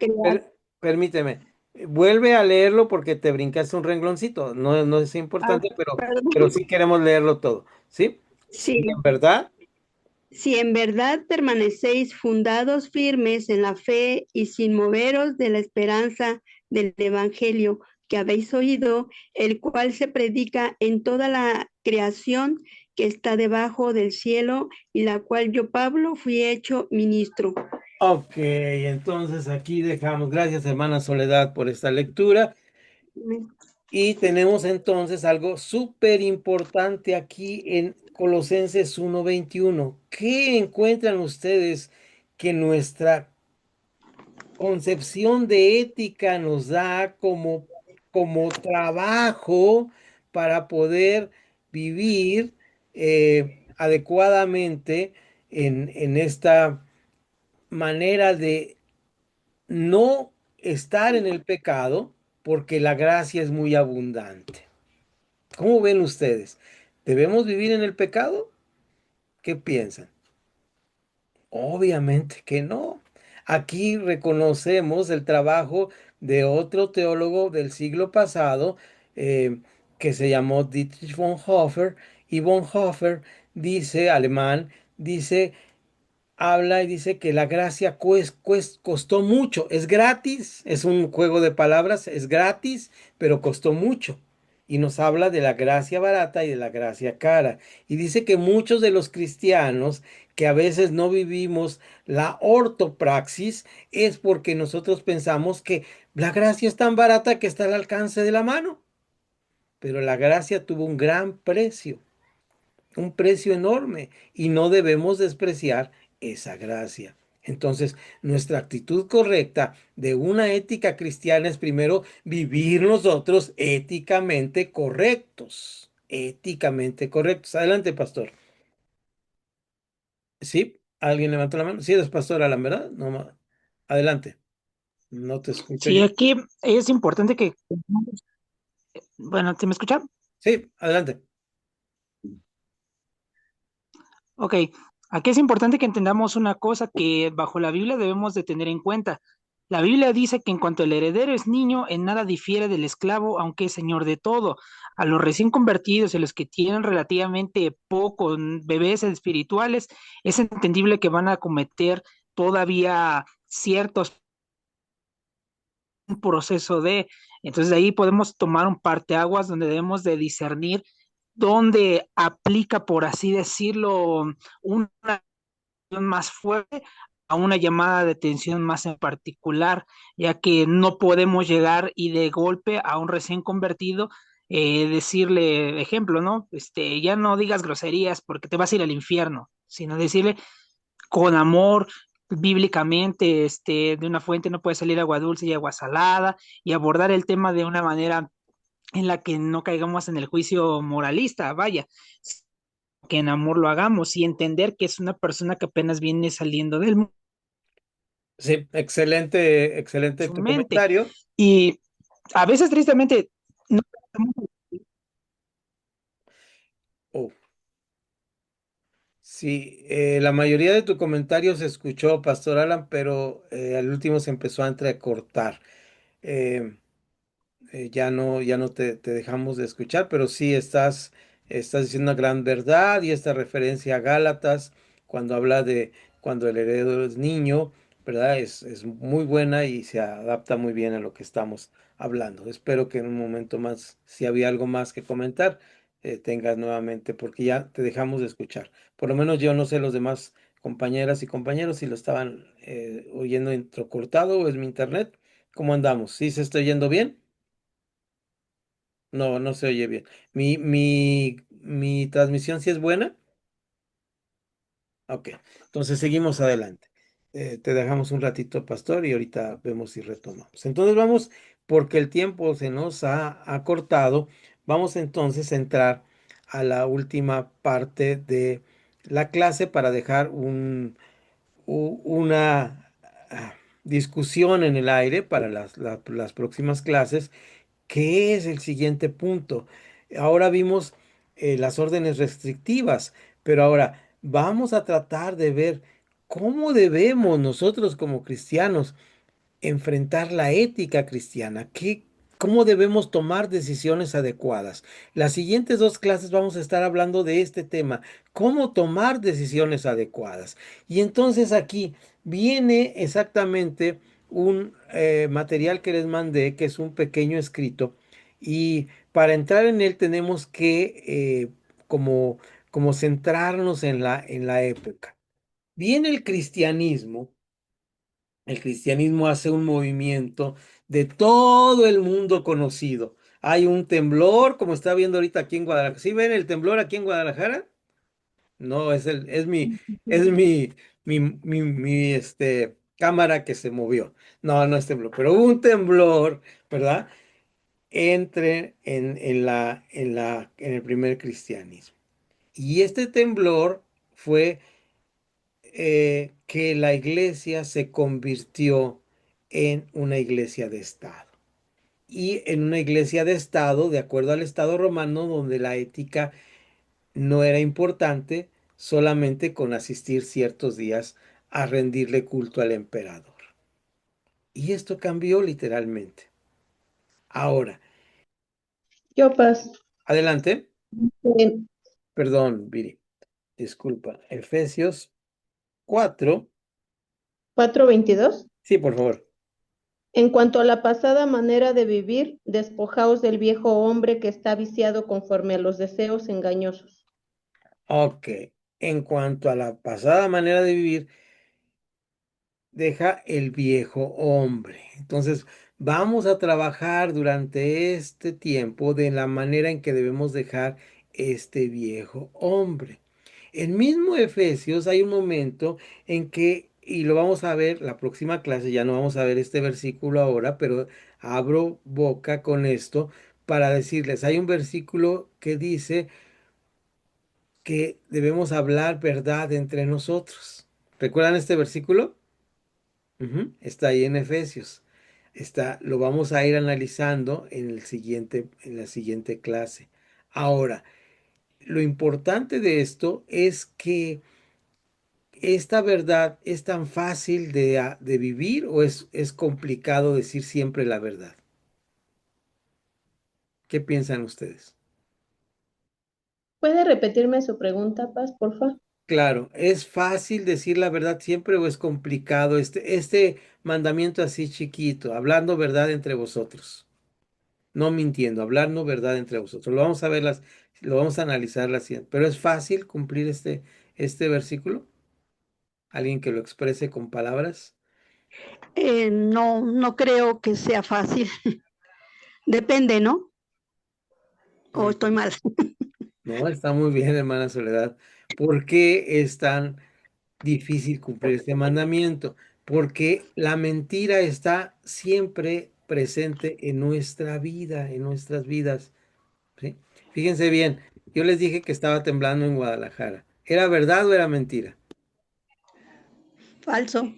permíteme. Vuelve a leerlo porque te brincaste un rengloncito. No, no es importante, pero sí queremos leerlo todo. ¿Sí? Sí, Sí, en verdad. si en verdad permanecéis fundados firmes en la fe y sin moveros de la esperanza del Evangelio que habéis oído, el cual se predica en toda la creación que está debajo del cielo, y la cual yo, Pablo, fui hecho ministro. Ok, entonces aquí dejamos. Gracias, hermana Soledad, por esta lectura. Y tenemos entonces algo súper importante aquí en Colosenses 1:21. ¿Qué encuentran ustedes que nuestra concepción de ética nos da como trabajo para poder vivir adecuadamente en esta manera de no estar en el pecado, porque la gracia es muy abundante? ¿Cómo ven ustedes? ¿Debemos vivir en el pecado? ¿Qué piensan? Obviamente que no. Aquí reconocemos el trabajo de otro teólogo del siglo pasado, eh, que se llamó Dietrich Bonhoeffer, y Bonhoeffer dice, alemán, dice, habla y dice que la gracia costó mucho. Es gratis, es un juego de palabras, es gratis, pero costó mucho. Y nos habla de la gracia barata y de la gracia cara. Y dice que muchos de los cristianos que a veces no vivimos la ortopraxis es porque nosotros pensamos que la gracia es tan barata que está al alcance de la mano. Pero la gracia tuvo un precio enorme, y no debemos despreciar esa gracia. Entonces, nuestra actitud correcta de una ética cristiana es primero vivir nosotros éticamente correctos. Éticamente correctos. Adelante, pastor. ¿Sí? ¿Alguien levantó la mano? Sí, eres pastor Alan, ¿verdad? No, adelante. No te escucho Sí, yo. aquí es importante que, bueno, ¿se me escucha? Sí, adelante. Ok, aquí es importante que entendamos una cosa que bajo la Biblia debemos de tener en cuenta. La Biblia dice que en cuanto el heredero es niño, en nada difiere del esclavo, aunque es señor de todo. A los recién convertidos y a los que tienen relativamente pocos bebés espirituales, es entendible que van a cometer todavía ciertos un proceso de Entonces de ahí podemos tomar un parteaguas donde debemos de discernir dónde aplica, por así decirlo, una acción más fuerte a una llamada de atención más en particular, ya que no podemos llegar y de golpe a un recién convertido decirle, ejemplo, ¿no? Ya no digas groserías porque te vas a ir al infierno, sino decirle con amor, bíblicamente, de una fuente no puede salir agua dulce y agua salada, y abordar el tema de una manera en la que no caigamos en el juicio moralista, vaya, que en amor lo hagamos y entender que es una persona que apenas viene saliendo del mundo, Sí, excelente, excelente su tu mente. comentario. Y a veces, tristemente, no. Oh, sí, la mayoría de tu comentario se escuchó, Pastor Alan, pero al último se empezó a entrecortar. Eh, ya no te dejamos de escuchar, pero sí estás diciendo una gran verdad y esta referencia a Gálatas, cuando habla de cuando el heredero es niño, ¿verdad? Es muy buena y se adapta muy bien a lo que estamos hablando. Espero que en un momento más, si había algo más que comentar, tengas nuevamente, porque ya te dejamos de escuchar. Por lo menos yo no sé los demás compañeras y compañeros si lo estaban oyendo entrecortado o es mi internet. ¿Cómo andamos? ¿Sí se está oyendo bien? No, no se oye bien. Mi transmisión sí es buena. Ok, entonces seguimos adelante. Te dejamos un ratito, Pastor, y ahorita vemos si retomamos. Entonces vamos, porque el tiempo se nos ha acortado, vamos entonces a entrar a la última parte de la clase para dejar una discusión en el aire para las próximas clases. ¿Qué es el siguiente punto? Ahora vimos las órdenes restrictivas, pero ahora vamos a tratar de ver cómo debemos nosotros como cristianos enfrentar la ética cristiana, cómo debemos tomar decisiones adecuadas. Las siguientes dos clases vamos a estar hablando de este tema, cómo tomar decisiones adecuadas. Y entonces aquí viene exactamente un material que les mandé, que es un pequeño escrito, y para entrar en él tenemos que como, como centrarnos en en la época. Viene el cristianismo hace un movimiento de todo el mundo conocido. Hay un temblor, como está viendo ahorita aquí en Guadalajara. ¿Sí ven el temblor aquí en Guadalajara? No, es mi cámara que se movió. No, no es temblor, pero hubo un temblor, ¿verdad? En el primer cristianismo. Y este temblor fue que la iglesia se convirtió en una iglesia de Estado. Y en una iglesia de Estado, de acuerdo al Estado romano, donde la ética no era importante, solamente con asistir ciertos días a rendirle culto al emperador. Y esto cambió literalmente. Ahora, Yo paso. adelante. En Perdón, Viri. Disculpa. Efesios 4. 4:22. Sí, por favor. En cuanto a la pasada manera de vivir, despojaos del viejo hombre que está viciado conforme a los deseos engañosos. Ok. En cuanto a la pasada manera de vivir, deja el viejo hombre. Entonces, vamos a trabajar durante este tiempo de la manera en que debemos dejar este viejo hombre. En mismo Efesios hay un momento en que, y lo vamos a ver la próxima clase, ya no vamos a ver este versículo ahora, pero abro boca con esto para decirles, hay un versículo que dice que debemos hablar verdad entre nosotros. ¿Recuerdan este versículo? Ujú, está ahí en Efesios. Lo vamos a ir analizando en la siguiente clase. Ahora, lo importante de esto es que esta verdad es tan fácil de vivir o es complicado decir siempre la verdad. ¿Qué piensan ustedes? ¿Puede repetirme su pregunta, Paz, por favor? Claro, ¿es fácil decir la verdad siempre o es complicado este mandamiento así chiquito, hablando verdad entre vosotros? no mintiendo, hablando verdad entre vosotros. Lo vamos a ver, lo vamos a analizar la siguiente. Pero es fácil cumplir este versículo. ¿Alguien que lo exprese con palabras? No, no creo que sea fácil. Depende, ¿no? ¿O estoy mal? No, está muy bien, hermana Soledad. ¿Por qué es tan difícil cumplir este mandamiento? Porque la mentira está siempre presente en nuestra vida, en nuestras vidas, ¿sí? Fíjense bien, yo les dije que estaba temblando en Guadalajara. ¿Era verdad o era mentira? Falso.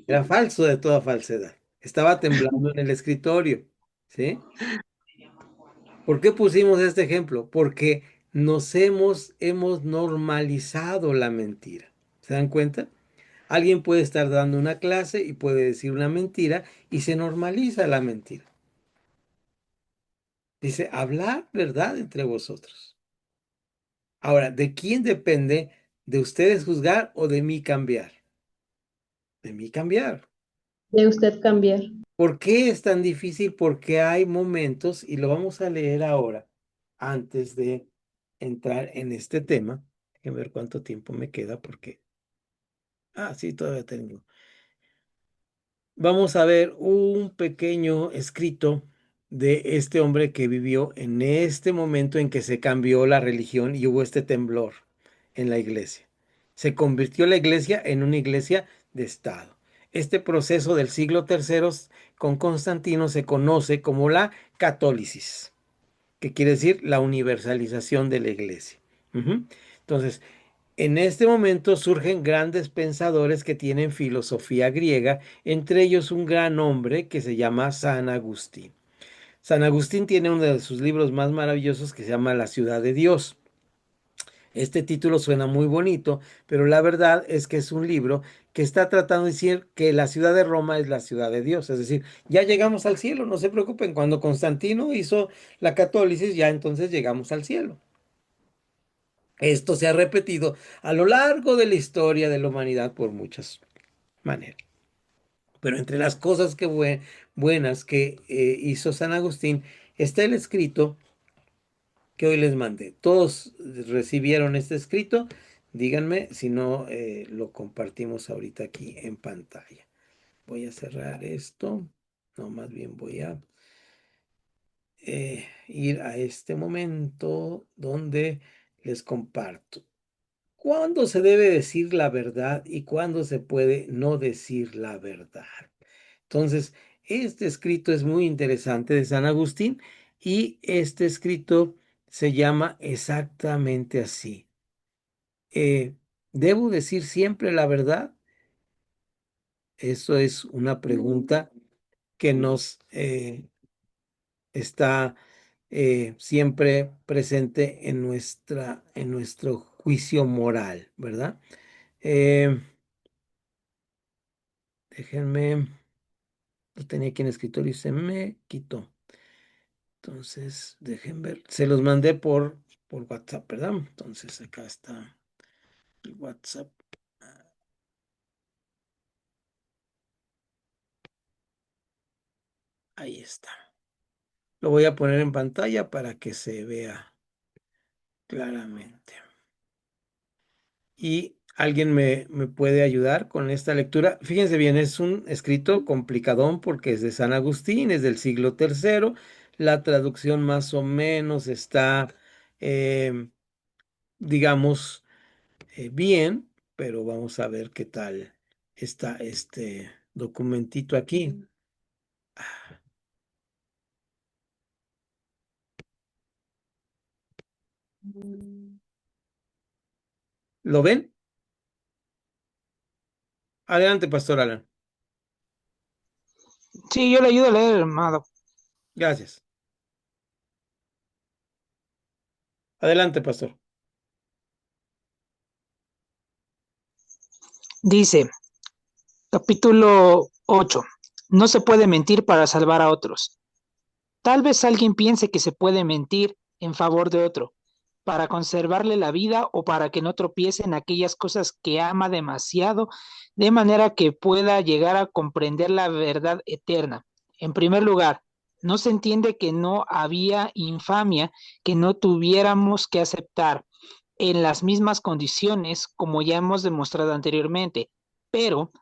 Era falso de toda falsedad. Estaba temblando en el escritorio, ¿sí? ¿Por qué pusimos este ejemplo? Porque hemos normalizado la mentira. ¿Se dan cuenta? Alguien puede estar dando una clase y puede decir una mentira y se normaliza la mentira. Dice, hablar verdad entre vosotros. Ahora, ¿de quién depende? ¿De ustedes juzgar o de mí cambiar? De mí cambiar. De usted cambiar. ¿Por qué es tan difícil? Porque hay momentos, y lo vamos a leer ahora, antes de entrar en este tema. Déjenme ver cuánto tiempo me queda, porque... Ah, sí, todavía tengo. Vamos a ver un pequeño escrito de este hombre que vivió en este momento en que se cambió la religión y hubo este temblor en la iglesia. Se convirtió la iglesia en una iglesia de Estado. Este proceso del siglo III con Constantino se conoce como la católisis, que quiere decir la universalización de la iglesia. Entonces, en este momento surgen grandes pensadores que tienen filosofía griega, entre ellos un gran hombre que se llama San Agustín. San Agustín tiene uno de sus libros más maravillosos que se llama La ciudad de Dios. Este título suena muy bonito, pero la verdad es que es un libro que está tratando de decir que la ciudad de Roma es la ciudad de Dios. Es decir, ya llegamos al cielo, no se preocupen. Cuando Constantino hizo la católisis, ya entonces llegamos al cielo. Esto se ha repetido a lo largo de la historia de la humanidad por muchas maneras. Pero entre las cosas buenas que hizo San Agustín está el escrito que hoy les mandé. Todos recibieron este escrito. Díganme si no lo compartimos ahorita aquí en pantalla. Voy a cerrar esto. No, más bien voy a ir a este momento donde les comparto. ¿Cuándo se debe decir la verdad y cuándo se puede no decir la verdad? Entonces, este escrito es muy interesante de San Agustín y este escrito se llama exactamente así. ¿Debo decir siempre la verdad? Eso es una pregunta que nos está siempre presente en nuestro juicio moral, ¿verdad? Déjenme, lo tenía aquí en el escritorio y se me quitó. Entonces, dejen ver. Se los mandé por WhatsApp, ¿verdad? Entonces, acá está el WhatsApp. Ahí está. Lo voy a poner en pantalla para que se vea claramente. Y alguien me puede ayudar con esta lectura. Fíjense bien, es un escrito complicadón porque es de San Agustín, es del siglo III. La traducción más o menos está, digamos, bien, pero vamos a ver qué tal está este documentito aquí. ¿Lo ven? Adelante, Pastor Alan. Sí, yo le ayudo a leer, hermano. Gracias. Adelante, Pastor. Dice, capítulo 8. No se puede mentir para salvar a otros. Tal vez alguien piense que se puede mentir en favor de otro, para conservarle la vida o para que no tropiece en aquellas cosas que ama demasiado, de manera que pueda llegar a comprender la verdad eterna. En primer lugar, no se entiende que no había infamia que no tuviéramos que aceptar en las mismas condiciones como ya hemos demostrado anteriormente, pero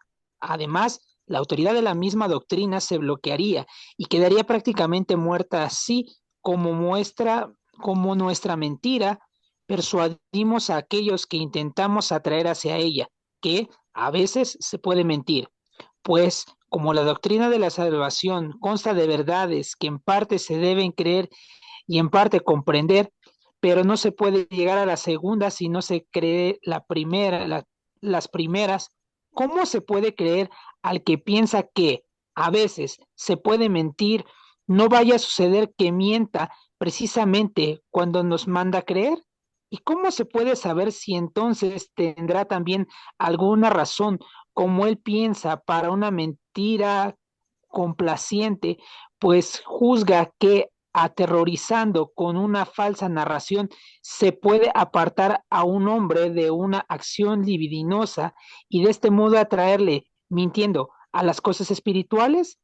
además la autoridad de la misma doctrina se bloquearía y quedaría prácticamente muerta así como nuestra mentira persuadimos a aquellos que intentamos atraer hacia ella, que a veces se puede mentir, pues como la doctrina de la salvación consta de verdades que en parte se deben creer y en parte comprender, pero no se puede llegar a la segunda si no se cree las primeras. ¿Cómo se puede creer al que piensa que a veces se puede mentir? No vaya a suceder que mienta precisamente cuando nos manda creer. ¿Y cómo se puede saber si entonces tendrá también alguna razón, como él piensa, para una mentira complaciente, pues juzga que aterrorizando con una falsa narración se puede apartar a un hombre de una acción libidinosa y de este modo atraerle, mintiendo, a las cosas espirituales?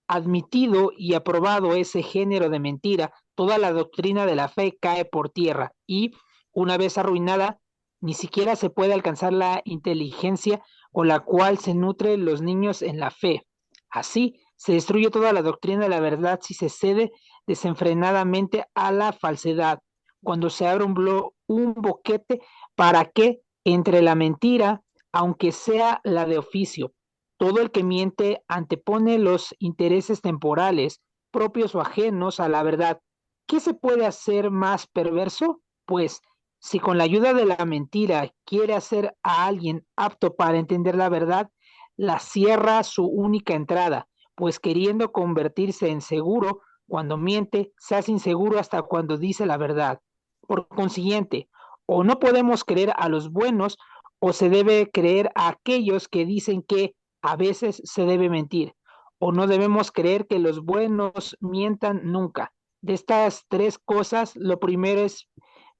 Admitido y aprobado ese género de mentira, toda la doctrina de la fe cae por tierra y, una vez arruinada, ni siquiera se puede alcanzar la inteligencia con la cual se nutren los niños en la fe. Así, se destruye toda la doctrina de la verdad si se cede desenfrenadamente a la falsedad, cuando se abre un boquete para que entre la mentira, aunque sea la de oficio, todo el que miente antepone los intereses temporales, propios o ajenos a la verdad. ¿Qué se puede hacer más perverso? Pues, si con la ayuda de la mentira quiere hacer a alguien apto para entender la verdad, la cierra su única entrada, pues queriendo convertirse en seguro, cuando miente, se hace inseguro hasta cuando dice la verdad. Por consiguiente, o no podemos creer a los buenos, o se debe creer a aquellos que dicen que a veces se debe mentir, o no debemos creer que los buenos mientan nunca. De estas tres cosas, lo primero es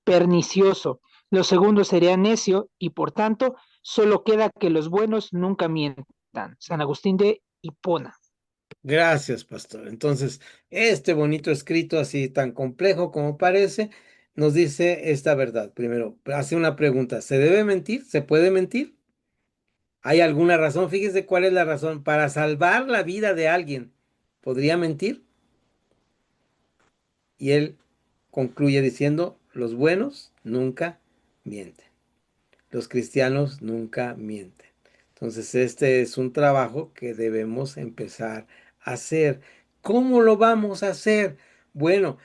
pernicioso, lo segundo sería necio y por tanto solo queda que los buenos nunca mientan. San Agustín de Hipona. Gracias, pastor. Entonces, este bonito escrito, así tan complejo como parece, nos dice esta verdad. Primero, hace una pregunta. ¿Se debe mentir? ¿Se puede mentir? ¿Hay alguna razón? Fíjese cuál es la razón. Para salvar la vida de alguien, ¿podría mentir? Y él concluye diciendo, los buenos nunca mienten. Los cristianos nunca mienten. Entonces, este es un trabajo que debemos empezar a hacer. ¿Cómo lo vamos a hacer? Bueno,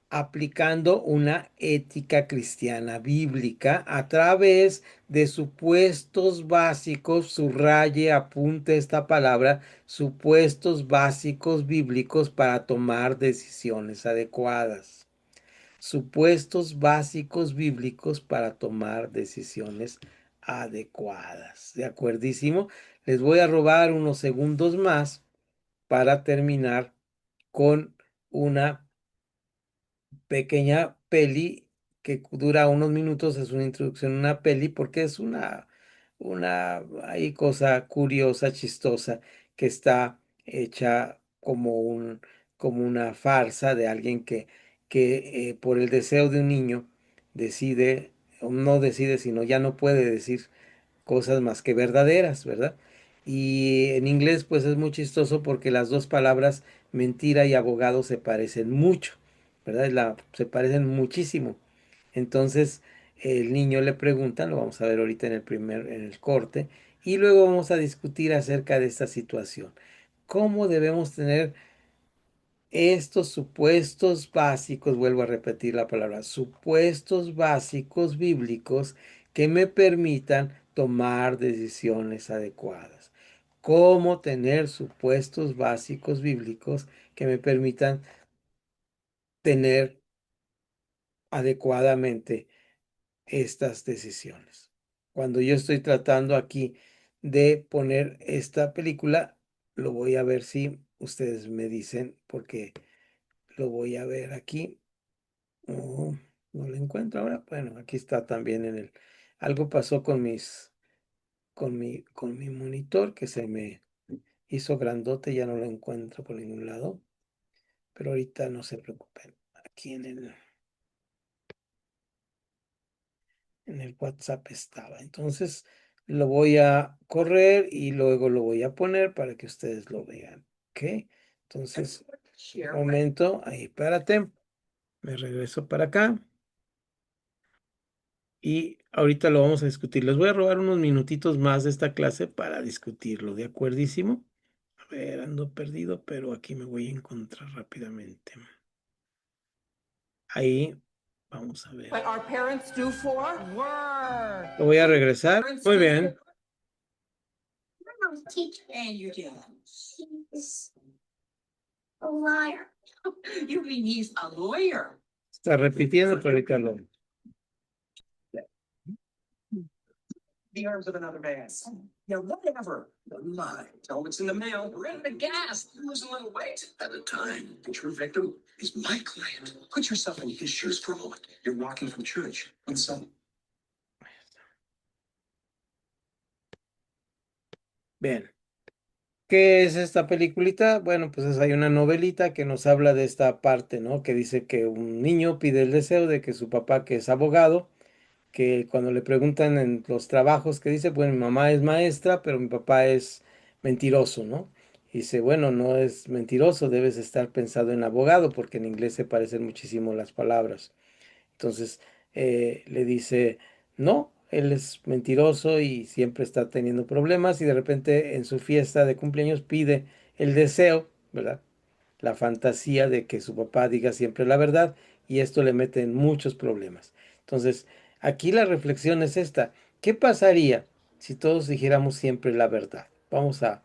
aplicando una ética cristiana bíblica a través de supuestos básicos, subraye, apunte esta palabra, supuestos básicos bíblicos para tomar decisiones adecuadas. Supuestos básicos bíblicos para tomar decisiones adecuadas. ¿De acuerdísimo? Les voy a robar unos segundos más para terminar con una pequeña peli que dura unos minutos, es una introducción a una peli porque es una hay cosa curiosa, chistosa, que está hecha como una farsa de alguien que por el deseo de un niño decide, o no decide, sino ya no puede decir cosas más que verdaderas, ¿verdad? Y en inglés pues es muy chistoso porque las dos palabras mentira y abogado se parecen mucho, ¿verdad? Se parecen muchísimo. Entonces el niño le pregunta, lo vamos a ver ahorita en el corte, y luego vamos a discutir acerca de esta situación. ¿Cómo debemos tener estos supuestos básicos, vuelvo a repetir la palabra, supuestos básicos bíblicos que me permitan tomar decisiones adecuadas? ¿Cómo tener supuestos básicos bíblicos que me permitan tener adecuadamente estas decisiones? Cuando yo estoy tratando aquí de poner esta película, lo voy a ver si ustedes me dicen, porque lo voy a ver aquí. Oh, no lo encuentro ahora. Bueno, aquí está también en el. Algo pasó con mi monitor que se me hizo grandote, ya no lo encuentro por ningún lado. pero ahorita no se preocupen. Aquí en el WhatsApp estaba. Entonces lo voy a correr y luego lo voy a poner para que ustedes lo vean. ¿Ok? Entonces, un momento, ahí, espérate. Me regreso para acá. Y ahorita lo vamos a discutir. Les voy a robar unos minutitos más de esta clase para discutirlo. ¿De acuerdísimo? A ver, ando perdido, pero aquí me voy a encontrar rápidamente. Ahí, vamos a ver. Lo voy a regresar. Muy bien. And you do. He's a liar. You mean he's a lawyer? Está repitiendo, pero ahorita lo. The arms of another man. Yeah, whatever. Lie. Tell him it's in the mail. Ran out of gas. Lose a little weight. At the time, the true victim is my client. Put yourself in his shoes for a moment. You're walking from church. And so. Bien. ¿Qué es esta peliculita? Bueno, pues hay una novelita que nos habla de esta parte, ¿no? Que dice que un niño pide el deseo de que su papá, que es abogado, que cuando le preguntan en los trabajos que dice, bueno, mi mamá es maestra, pero mi papá es mentiroso, ¿no? Y dice, bueno, no es mentiroso, debes estar pensado en abogado, porque en inglés se parecen muchísimo las palabras. Entonces le dice, no, él es mentiroso y siempre está teniendo problemas y de repente en su fiesta de cumpleaños pide el deseo, ¿verdad? La fantasía de que su papá diga siempre la verdad y esto le mete en muchos problemas. Entonces, aquí la reflexión es esta. ¿Qué pasaría si todos dijéramos siempre la verdad? Vamos a